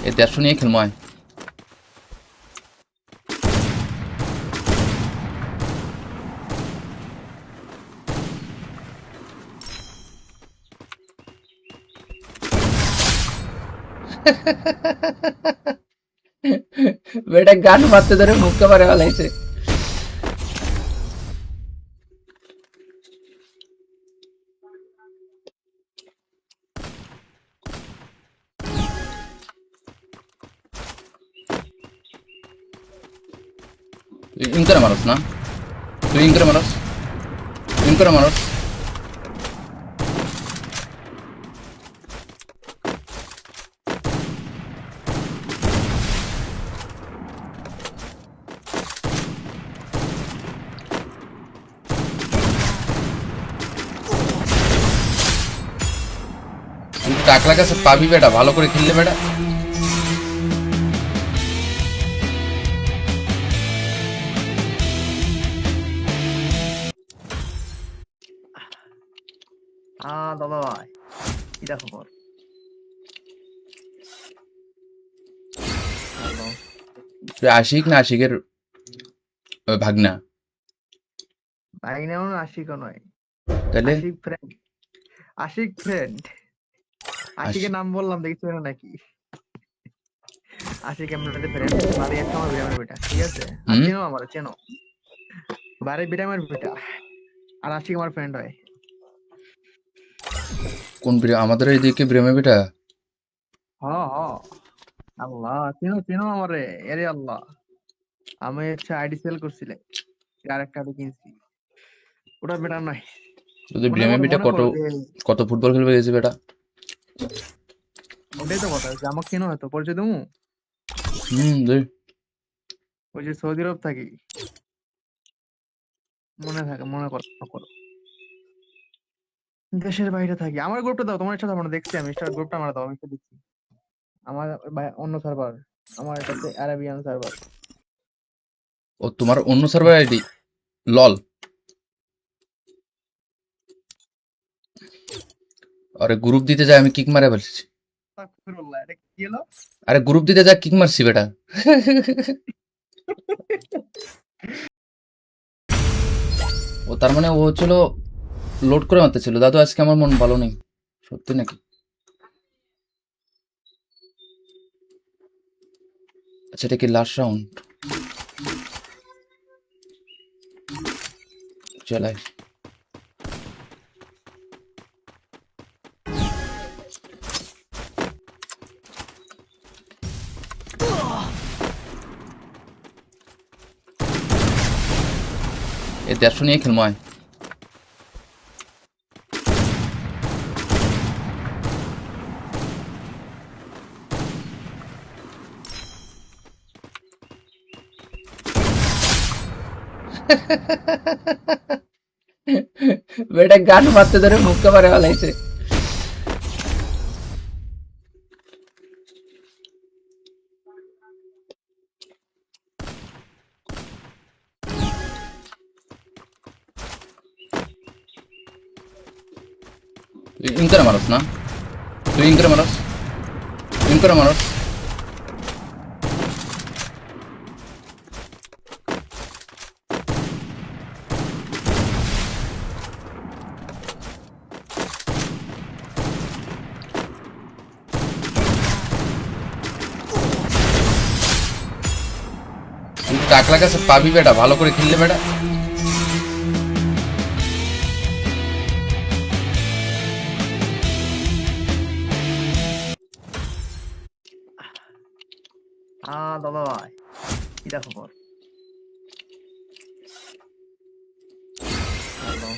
এ 150 নিয়ে খেলবো আয়। বেটা গান মারতে ধরে মুখকে মারে ফেলাইছে। তুই ইন করে মারস না, তুই ইন করে মারস, ইন করে মারস। তুই টাকলা কাছে পাবি বেটা, ভালো করে খেললে বেটা। দাদা ভাই, কি দেখো খবর? হ্যালো। তুই আশিক না আশিকের ভাগনা? ভাই নেও না, আশিকও নয়। তাহলে আশিক ফ্রেন্ড, আশিক ফ্রেন্ড। আশিকের নাম বললাম দেখছো না নাকি? আশিক এমনিতে ফ্রেন্ড, বাড়ি একটা আমার বিরামের বেটা, ঠিক আছে? আর হুম, চেনো আমার, চেনো, বাড়ি বিরামের বেটা। আর আশিক আমার ফ্রেন্ড হয়। কোন আমাদের এইদিকে ব্রেমে বেটা? হ হ, আল্লাহ, চিনো চিনো আমারে, এরে আল্লাহ। আমি আইডি সেল করছিলে, আর একটা আইডি কিনছি। ওটা বেটা নয়। যদি মনে ব্রেমে করো, বেটা মনে কত করো যে কত ফুটবল খেলবে গেছি বেটা। ওটাই তো কথা, যে আমাকে চিনো হয়তো, পরিচয় দেবো। দে। ওই যে সৌদি আরব থাকি, মনে থাকে, মনে করো, মনে করো। দেশের বাইরে থাকি। আমার গ্রুপটা দাও, তোমার ইচ্ছা দাও, দেখছি আমি স্টার গ্রুপটা আমার দাও, আমি একটু দেখছি। আমার অন্য সার্ভার, আমার এটা হচ্ছে অ্যারাবিয়ান সার্ভার। ও তোমার অন্য সার্ভার আইডি লল। আরে গ্রুপ দিতে যায় আমি কিক মারে ফেলছি। আস্তাগফিরুল্লাহ, এটা কি হলো? আরে গ্রুপ দিতে যায় কিক মারছি বেটা। ও তার মানে ও হচ্ছিল লোড করে মারতে ছিল। দাদু আজকে আমার মন ভালো নেই। সত্যি নাকি? আচ্ছা এটা কি লাস্ট রাউন্ড? চলাই। এ 150 নিয়ে খেলবো আয়। বেটা গান মারতে ধরে মুখকে মারে ফেলাইছে। তুই ইন করে মারস না? তুই ইন করে মারস? ইন করে মারস? তুই টাকলা কাছে পাবি বেটা, ভালো করে খেললে বেটা। দাদা ভাই, কিরা খবর? হ্যালো।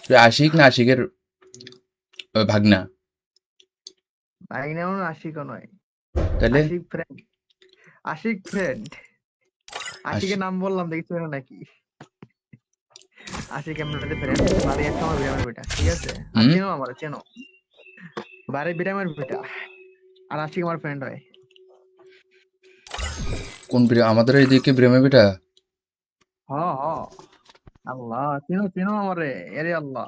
তুই আশিক না আশিকের ভাগনা? ভাগিনা মানে আশিকও নয়। তাহলে আশিক ফ্রেন্ড। আশিক ফ্রেন্ড। আশিকের নাম বললাম, দেখছো নাকি? আশিক এমনিতে ফ্রেন্ড, বাড়ি একটা আমার বিরামের বেটা, ঠিক আছে? আর হুম চেনো, আমার চেনো, বাড়ি বিরামের বেটা। আর আশিক আমার ফ্রেন্ড হয়। কোন আমাদের এইদিকে ব্রেমে বেটা? হ হ। আল্লাহ, চেনো চেনো আমারে, এরে আল্লাহ।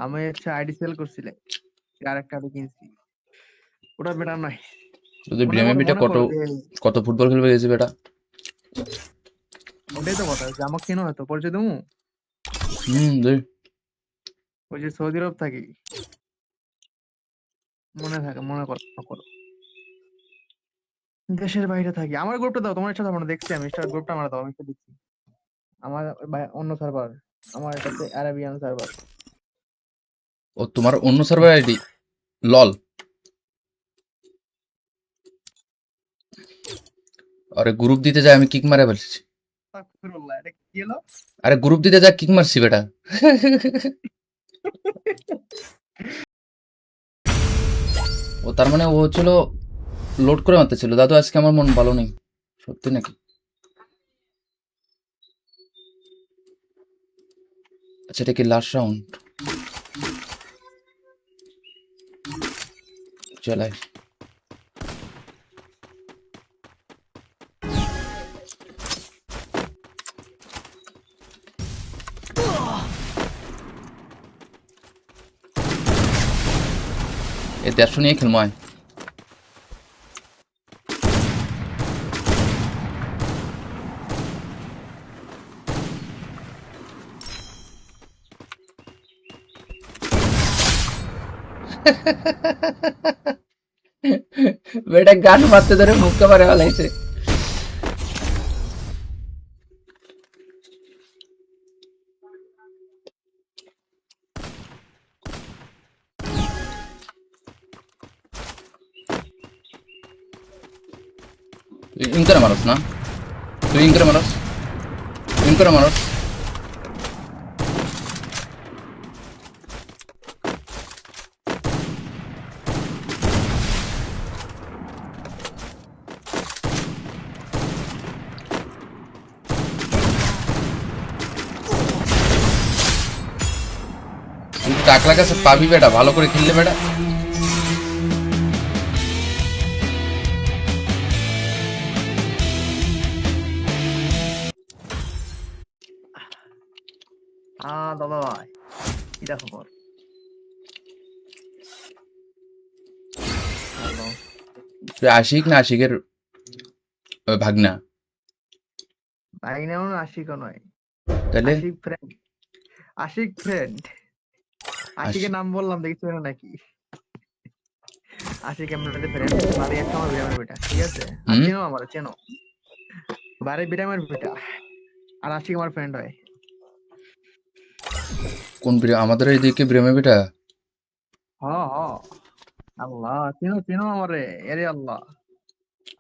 আমি আইডি সেল করছিলে, আর একটা আইডি কিনছি। ওটা বেটার নয়। তোদের মনে ব্রেমে করো, বেটা মনে কত করো যে কত ফুটবল খেলবে গেছে বেটা। ওটাই তো কথা, যে আমাকে চেনো হয়তো, পরিচয় দেবো। দে। ওই যে সৌদি আরব থাকি, মনে থাকে, মনে করো করো। দেশের বাইরে থাকি। আমার গ্রুপটা দাও, তোমার ইচ্ছা দাও, দেখছি আমি স্টার গ্রুপটা আমার দাও, আমি একটু দেখছি। আমার অন্য সার্ভার, আমার এটা হচ্ছে অ্যারাবিয়ান সার্ভার। ও তোমার অন্য সার্ভার আইডি লল। আরে গ্রুপ দিতে যায় আমি কিক মারে ফেলছি। আস্তাগফিরুল্লাহ, এটা কি হলো? আরে গ্রুপ দিতে যায় কিক মারছি বেটা। ও তার মানে ও হচ্ছিল লোড করে মারতে ছিল। দাদু আজকে আমার মন ভালো নেই। সত্যি নাকি? আচ্ছা এটা কি লাস্ট রাউন্ড? চলাই। এ 150 নিয়ে খেলবো আয়। বেটা গান মারতে ধরে মুখকে মারে ফেলাইছে। তুই ইন করে মারস না? তুই ইন করে মারস? ইন করে মারস? তুই টাকলা কাছে পাবি বেটা, ভালো করে খেললে বেটা। দাদা ভাই, কিটা খবর? হ্যালো। তুই আশিক না আশিকের ভাগনা? ভাই নাম আশিকও নয়, তাহলে আশিক ফ্রেন্ড। আশিক ফ্রেন্ড। আশিকের নাম বললাম দেখছি না নাকি? আশিক এমনিতে ফ্রেন্ড, বাড়ি একটা আমার বিরামের বেটা, ঠিক আছে? আর হুম, চেনো আমার, চেনো, বাড়ি বিরামের বেটা। আর আশিক আমার ফ্রেন্ড হয়। কোন আমাদের এইদিকে ব্রেমে বেটা? হ হ। আল্লাহ, চিনো চিনো আমারে, এরে আল্লাহ।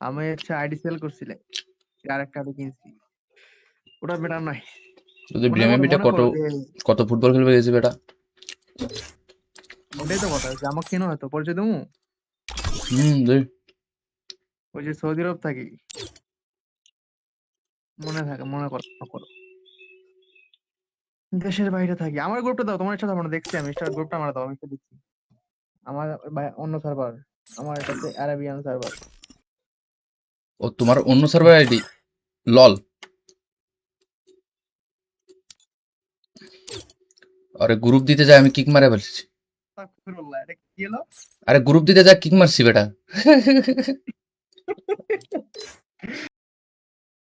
আমি আইডি সেল করছিলে, আর একটা আইডি কিনছি। ওটা বেটা নয়। যদি মনে ব্রেমে করো, বেটা মনে কত করো যে কত ফুটবল খেলবে গেছে বেটা। ওটাই তো কথা, যে আমাকে চিনো হয়তো, পরিচয় দেবো। দে। ওই যে সৌদি আরব থাকি, মনে থাকে, মনে করো করো। দেশের বাইরে থাকি। আমার গ্রুপটা দাও, তোমার ইচ্ছা থাকবে না, দেখছি আমি গ্রুপটা আমার দাও, আমি একটু দেখছি। আমার অন্য সার্ভার, আমার এটাতে আরাবিয়ান সার্ভার। ও তোমার অন্য সার্ভার আইডি? লল। আরে গ্রুপ দিতে যায় আমি কিক মারে ফেলছি। আস্তাগফিরুল্লাহ, এটা কি হলো? আরে গ্রুপ দিতে যায় কিক মারছি বেটা।